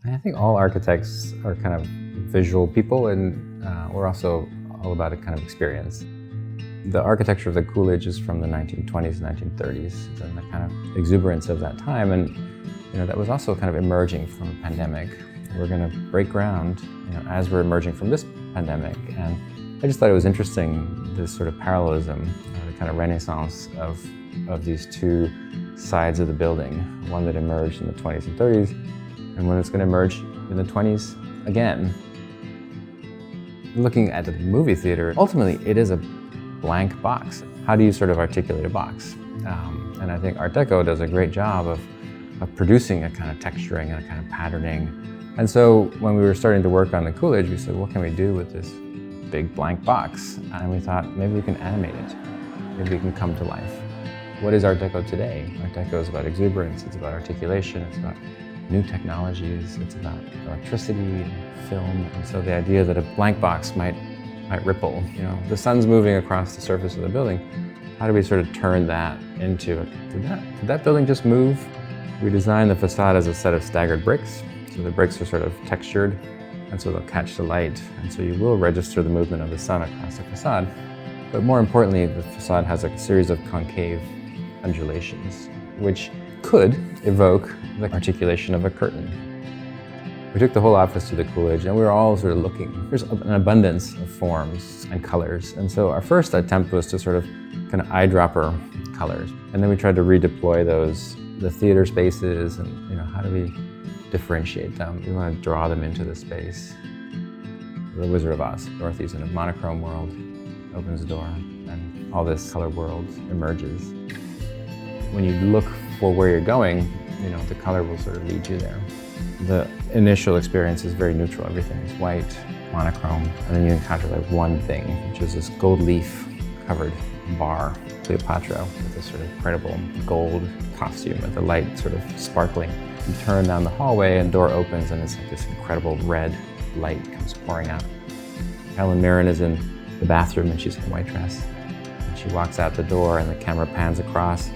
I think all architects are kind of visual people, and we're also all about a kind of experience. The architecture of the Coolidge is from the 1920s, 1930s, and the kind of exuberance of that time, and that was also kind of emerging from a pandemic. We're going to break ground, as we're emerging from this pandemic, and I just thought it was interesting, this sort of parallelism, the kind of renaissance of these two sides of the building, one that emerged in the 20s and 30s, and one that's going to emerge in the 20s again. Looking at the movie theater, ultimately it is a blank box. How do you sort of articulate a box? And I think Art Deco does a great job of producing a kind of texturing and a kind of patterning. And so when we were starting to work on the Coolidge, we said, what can we do with this big blank box? And we thought, maybe we can animate it. Maybe we can come to life. What is Art Deco today? Art Deco is about exuberance, it's about articulation, it's about new technologies, it's about electricity and film. And so the idea that a blank box might ripple. The sun's moving across the surface of the building. How do we sort of turn that into, did that building just move? We designed the facade as a set of staggered bricks. So the bricks are sort of textured, and so they'll catch the light. And so you will register the movement of the sun across the facade. But more importantly, the facade has a series of concave undulations, which could evoke the articulation of a curtain. We took the whole office to the Coolidge, and we were all sort of looking. There's an abundance of forms and colors. And so our first attempt was to sort of kind of eyedropper colors. And then we tried to redeploy the theater spaces, and how do we differentiate them? We want to draw them into the space. The Wizard of Oz, Dorothy's in a monochrome world, opens the door, and all this color world emerges. When you look for where you're going, the color will sort of lead you there. The initial experience is very neutral. Everything is white, monochrome, and then you encounter one thing, which is this gold leaf covered bar, Cleopatra, with this sort of incredible gold costume with the light sort of sparkling. You turn down the hallway and the door opens, and it's like this incredible red light comes pouring out. Helen Mirren is in the bathroom, and she's in a white dress. And she walks out the door, and the camera pans across,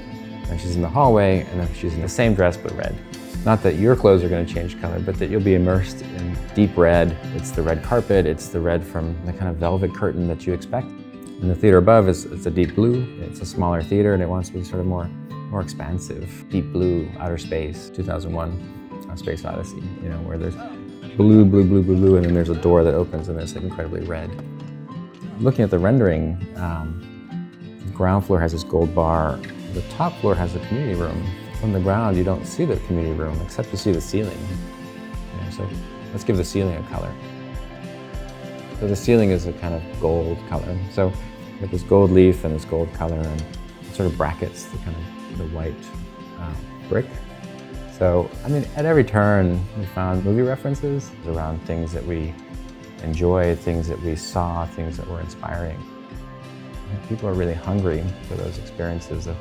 and she's in the hallway, and then she's in the same dress but red. Not that your clothes are going to change color, but that you'll be immersed in deep red. It's the red carpet, it's the red from the kind of velvet curtain that you expect. And the theater above it's a deep blue. It's a smaller theater, and it wants to be sort of more expansive. Deep blue, outer space, 2001, A Space Odyssey, where there's blue, blue, blue, blue, blue, and then there's a door that opens and it's incredibly red. Looking at the rendering, the ground floor has this gold bar. The top floor has a community room. From the ground, you don't see the community room, except you see the ceiling. So let's give the ceiling a color. So the ceiling is a kind of gold color. So you have this gold leaf and this gold color, and it sort of brackets the white brick. So, at every turn, we found movie references around things that we enjoy, things that we saw, things that were inspiring. People are really hungry for those experiences of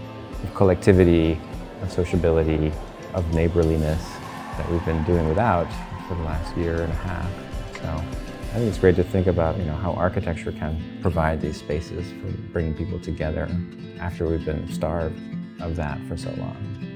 collectivity, of sociability, of neighborliness that we've been doing without for the last year and a half. So I think it's great to think about how architecture can provide these spaces for bringing people together after we've been starved of that for so long.